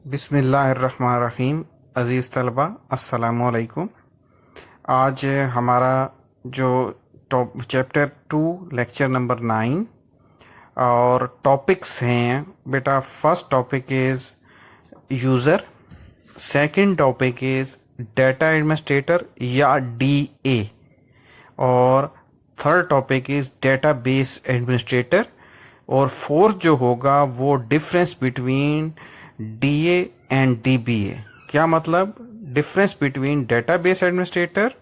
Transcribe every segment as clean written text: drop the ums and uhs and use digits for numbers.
बिस्मिल्लाहिर्रहमानिर्रहीम। अज़ीज़ तलबा, अस्सलामुअलैकुम। आज हमारा जो चैप्टर 2 लेक्चर नंबर 9 और टॉपिक्स हैं बेटा। First topic is user, second topic is data administrator या डीए, और third topic is database administrator, और फोर्थ जो होगा वो difference between DA and dBA. क्या मतलब? Difference between database administrator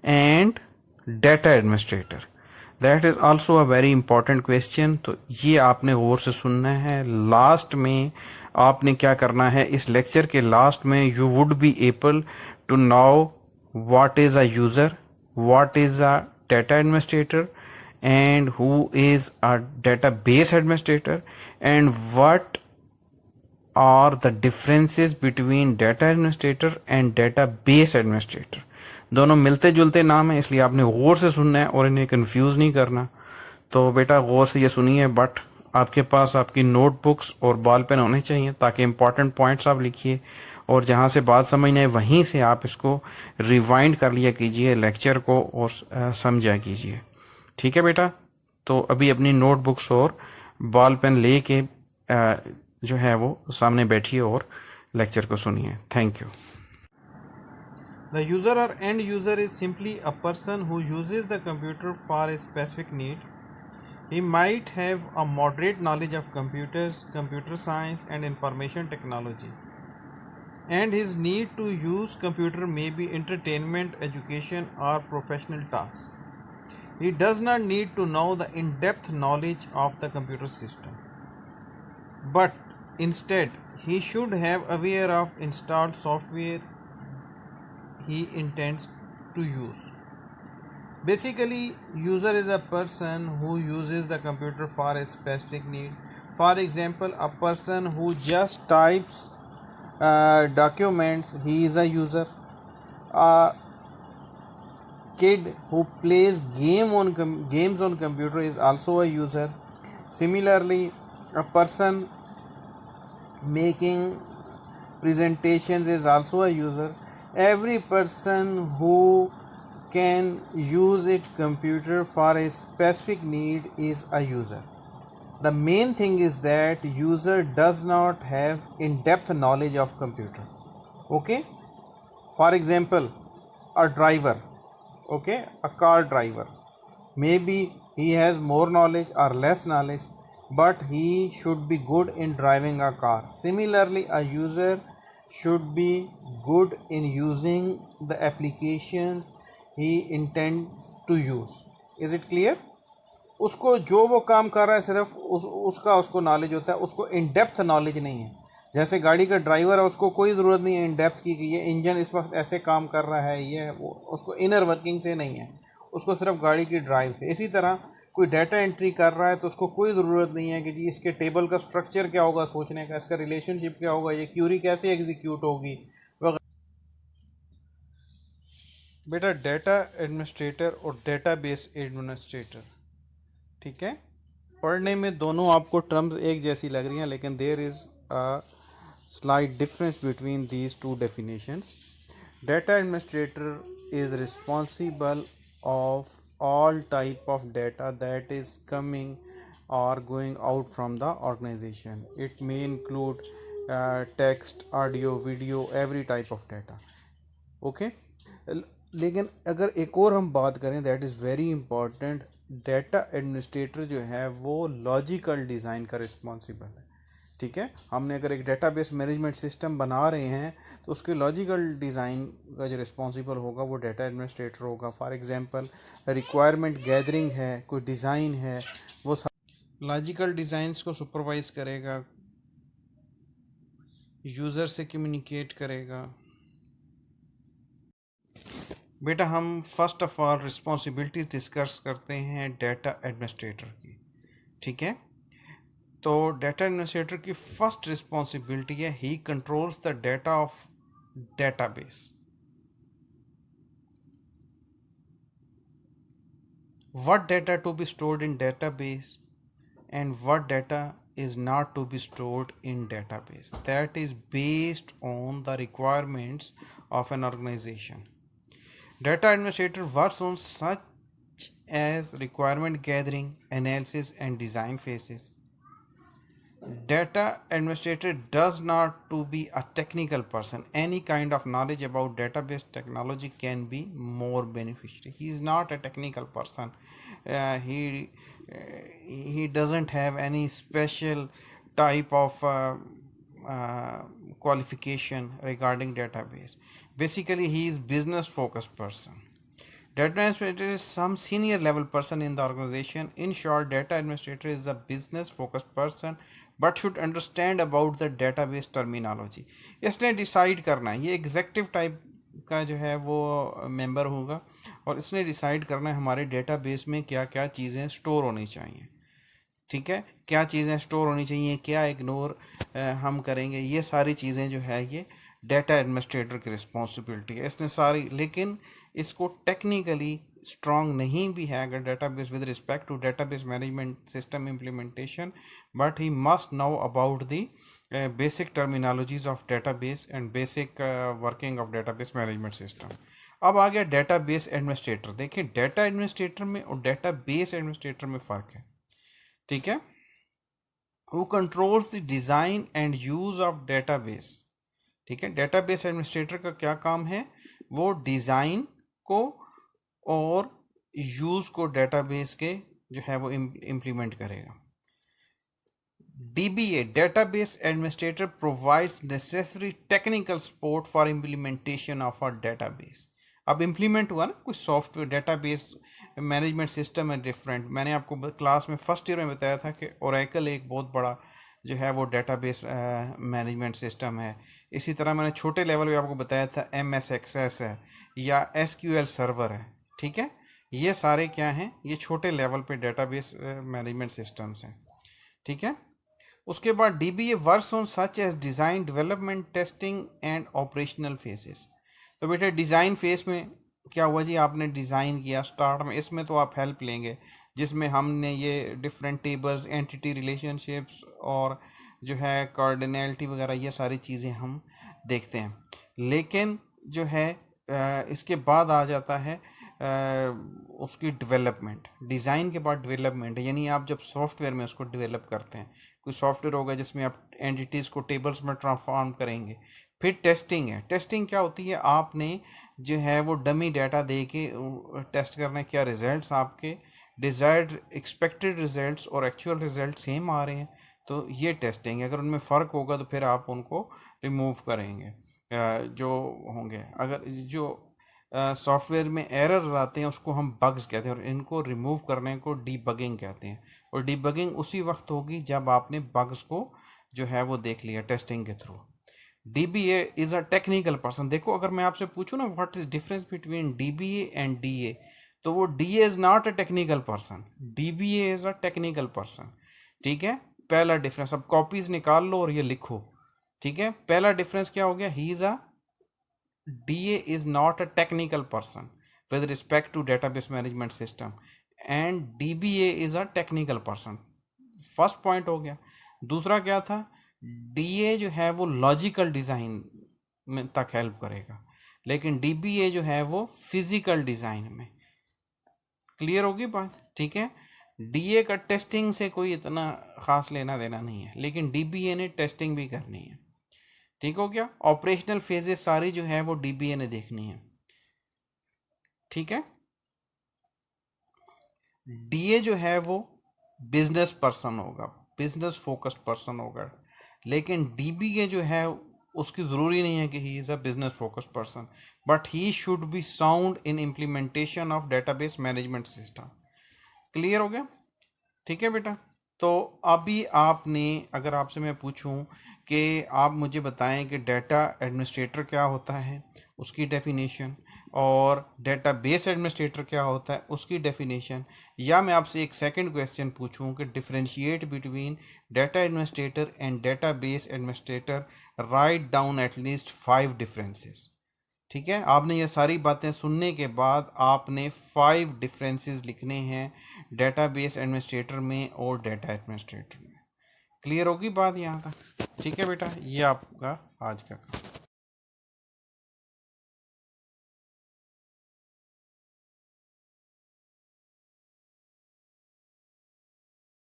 and data administrator. That is also a very important question. तो ये आपने गौर से सुनना है। लास्ट में आपने क्या करना है, इस लेक्चर के लास्ट में you would be able to know what is a user, what is a data administrator, and who is a database administrator, and what are the differences between data administrator and database administrator। दोनों मिलते जुलते नाम हैं, इसलिए आपने गौर से सुनना है और इन्हें कंफ्यूज नहीं करना। तो बेटा गौर से ये सुनिए, बट आपके पास आपकी नोटबुक्स और बॉल पेन होने चाहिए ताकि इम्पॉर्टेंट पॉइंट्स आप लिखिए, और जहाँ से बात समझना है वहीं से आप इसको रिवाइंड कर लिया कीजिए लेक्चर को, और समझा कीजिए। ठीक है बेटा? तो अभी अपनी नोटबुक्स और बॉल पेन ले के जो है वो सामने बैठिए और लेक्चर को सुनिए। Thank you. The user or end user is simply a person who uses the computer for a specific need. He might have a moderate knowledge of computers, computer science, and information technology, and his need to use computer may be entertainment, education, or professional tasks. He does not need to know the in-depth knowledge of the computer system, but instead he should have aware of installed software he intends to use. Basically, user is a person who uses the computer for a specific need. For example, a person who just types documents, he is a user. A kid who plays games on computer is also a user. Similarly, a person making presentations is also a user. Every person who can use it computer for a specific need is a user. The main thing is that user does not have in-depth knowledge of computer. Okay? For example, a driver, okay, a car driver, maybe he has more knowledge or less knowledge, but he should be good in driving a car. Similarly, a user should be good in using the applications he intends to use. Is it clear? उसको जो वो काम कर रहा है सिर्फ उसको knowledge होता है, उसको इन डेप्थ नॉलेज नहीं है। जैसे गाड़ी का ड्राइवर है, उसको कोई ज़रूरत नहीं है इन डेप्थ की कि ये इंजन इस वक्त ऐसे काम कर रहा है, ये वो, उसको इनर वर्किंग से नहीं है, उसको सिर्फ गाड़ी की ड्राइव से। इसी तरह कोई डाटा एंट्री कर रहा है तो उसको कोई ज़रूरत नहीं है कि जी इसके टेबल का स्ट्रक्चर क्या होगा सोचने का, इसका रिलेशनशिप क्या होगा, ये क्यूरी कैसे एग्जीक्यूट होगी। बेटा डेटा एडमिनिस्ट्रेटर और डेटाबेस एडमिनिस्ट्रेटर, ठीक है, पढ़ने में दोनों आपको टर्म्स एक जैसी लग रही हैं, लेकिन there is a slight difference between these two definitions. Data administrator is responsible of all type of data that is coming or going out from the organization. It may include text, audio, video, every type of data. Okay? लेकिन अगर एक और हम बात करें, that is very important, data administrator जो है वो लॉजिकल डिज़ाइन का रिस्पॉन्सिबल है। ठीक है, हमने अगर एक डेटाबेस मैनेजमेंट सिस्टम बना रहे हैं तो उसके लॉजिकल डिज़ाइन का जो रिस्पॉन्सिबल होगा वो डेटा एडमिनिस्ट्रेटर होगा। फॉर एग्जांपल रिक्वायरमेंट गैदरिंग है, कोई डिज़ाइन है, वो लॉजिकल डिज़ाइंस को सुपरवाइज करेगा, यूज़र से कम्युनिकेट करेगा। बेटा हम first of all responsibilities discuss करते हैं डेटा एडमिनिस्ट्रेटर की। ठीक है, तो डेटा एडमिनिस्ट्रेटर की फर्स्ट रिस्पॉन्सिबिलिटी है ही controls the data of database. What data to be stored in database and what data is not to be stored in database. That is based on the requirements of an organization. Data administrator works on such as requirement gathering, analysis and design phases. Data administrator does not to be a technical person. Any kind of knowledge about database technology can be more beneficial. He is not a technical person. He doesn't have any special type of qualification regarding database. Basically, he is business focused person. Data administrator is some senior level person in the organization. In short, data administrator is a business focused person but should understand about the database terminology. इसने decide करना है, ये executive type का जो है वो member होगा और इसने डिसाइड करना है हमारे डेटाबेस में क्या क्या चीज़ें स्टोर होनी चाहिए. ठीक है, क्या चीज़ें स्टोर होनी चाहिए, क्या इग्नोर हम करेंगे, ये सारी चीज़ें जो है ये डेटा एडमिनिस्ट्रेटर की रिस्पॉन्सिबिलिटी है. इसने सारी, लेकिन इसको टेक्निकली स्ट्रॉन्ग नहीं भी है अगर database with respect to database management system implementation, but he must know about the basic terminologies of database and basic working of database management system. अब आ गया डेटाबेस एडमिनिस्ट्रेटर. देखिए, डेटा एडमिनिस्ट्रेटर में और डेटाबेस एडमिनिस्ट्रेटर में फ़र्क है. ठीक है, who controls the design and use of database. ठीक है, डेटाबेस एडमिनिस्ट्रेटर का क्या काम है, वो डिज़ाइन को और यूज़ को डेटाबेस के जो है वो इम्प्लीमेंट करेगा. DBA database administrator provides necessary technical support for implementation of a database. अब इम्प्लीमेंट हुआ ना कोई सॉफ्टवेयर, डेटाबेस मैनेजमेंट सिस्टम है डिफरेंट. मैंने आपको क्लास में फर्स्ट ईयर में बताया था कि ओरेकल एक बहुत बड़ा जो है वो डेटाबेस मैनेजमेंट सिस्टम है. इसी तरह मैंने छोटे लेवल पे आपको बताया था MS एक्सेस है या SQL सर्वर है. ठीक है, ये सारे क्या हैं, ये छोटे लेवल पे डेटाबेस मैनेजमेंट सिस्टम्स हैं. ठीक है, उसके बाद DBA works on such as design, development, testing and operational phases. तो बेटे डिज़ाइन फेस में क्या हुआ जी, आपने डिज़ाइन किया स्टार्ट में, इसमें तो आप हेल्प लेंगे जिसमें हमने ये डिफरेंट टेबल्स, एंटिटी रिलेशनशिप्स और जो है कार्डिनैलिटी वगैरह ये सारी चीज़ें हम देखते हैं. लेकिन जो है इसके बाद आ जाता है उसकी डेवलपमेंट. डिज़ाइन के बाद डेवलपमेंट, यानी आप जब सॉफ्टवेयर में उसको डेवलप करते हैं, कोई सॉफ्टवेयर होगा जिसमें आप एंटिटीज़ को टेबल्स में ट्रांसफॉर्म करेंगे. फिर टेस्टिंग है. टेस्टिंग क्या होती है, आपने जो है वो डमी डाटा दे के टेस्ट करना है क्या रिजल्ट्स आपके डिज़ायर्ड एक्सपेक्टेड रिजल्ट्स और एक्चुअल रिजल्ट सेम आ रहे हैं. तो ये टेस्टिंग है. अगर उनमें फ़र्क होगा तो फिर आप उनको रिमूव करेंगे जो होंगे. अगर जो सॉफ्टवेयर में एरर्स आते हैं उसको हम बग्स कहते हैं और इनको रिमूव करने को डीबगिंग कहते हैं. और डीबगिंग उसी वक्त होगी जब आपने बग्स को जो है वो देख लिया टेस्टिंग के through. DBA is a technical person. देखो, अगर मैं आपसे पूछूं ना what is difference between DBA and DA, तो वो DA is not a technical person, DBA is a technical person. ठीक है, पहला डिफरेंस. अब कॉपीज निकाल लो और ये लिखो. ठीक है, पहला डिफरेंस क्या हो गया, he is a DA is not a technical person with respect to database management system and DBA is a technical person. First point हो गया. दूसरा क्या था, DA जो है वो लॉजिकल डिज़ाइन में तक हेल्प करेगा, लेकिन DBA जो है वो फिजिकल डिज़ाइन में. क्लियर होगी बात. ठीक है, DA का टेस्टिंग से कोई इतना खास लेना देना नहीं है, लेकिन DBA ने टेस्टिंग भी करनी है. ठीक हो गया. ऑपरेशनल फेजेस सारी जो है वो DBA ने देखनी है. ठीक है, DA जो है वो बिजनेस पर्सन होगा, बिजनेस फोकस्ड पर्सन होगा, लेकिन DBA जो है उसकी ज़रूरी नहीं है कि he is a business focused person, but he should be sound in implementation of database management system. Clear हो गया. ठीक है बेटा. तो अभी आपने, अगर आपसे मैं पूछूं कि आप मुझे बताएं कि डेटा एडमिनिस्ट्रेटर क्या होता है, उसकी डेफिनेशन, और डेटाबेस एडमिनिस्ट्रेटर क्या होता है, उसकी डेफिनेशन, या मैं आपसे एक सेकंड क्वेश्चन पूछूं कि differentiate between data administrator and database administrator, write down at least 5 differences. ठीक है, आपने ये सारी बातें सुनने के बाद आपने 5 डिफरेंसेस लिखने हैं डेटाबेस एडमिनिस्ट्रेटर में और डेटा एडमिनिस्ट्रेटर में. क्लियर होगी बात यहाँ तक? ठीक है बेटा, ये आपका आज का काम।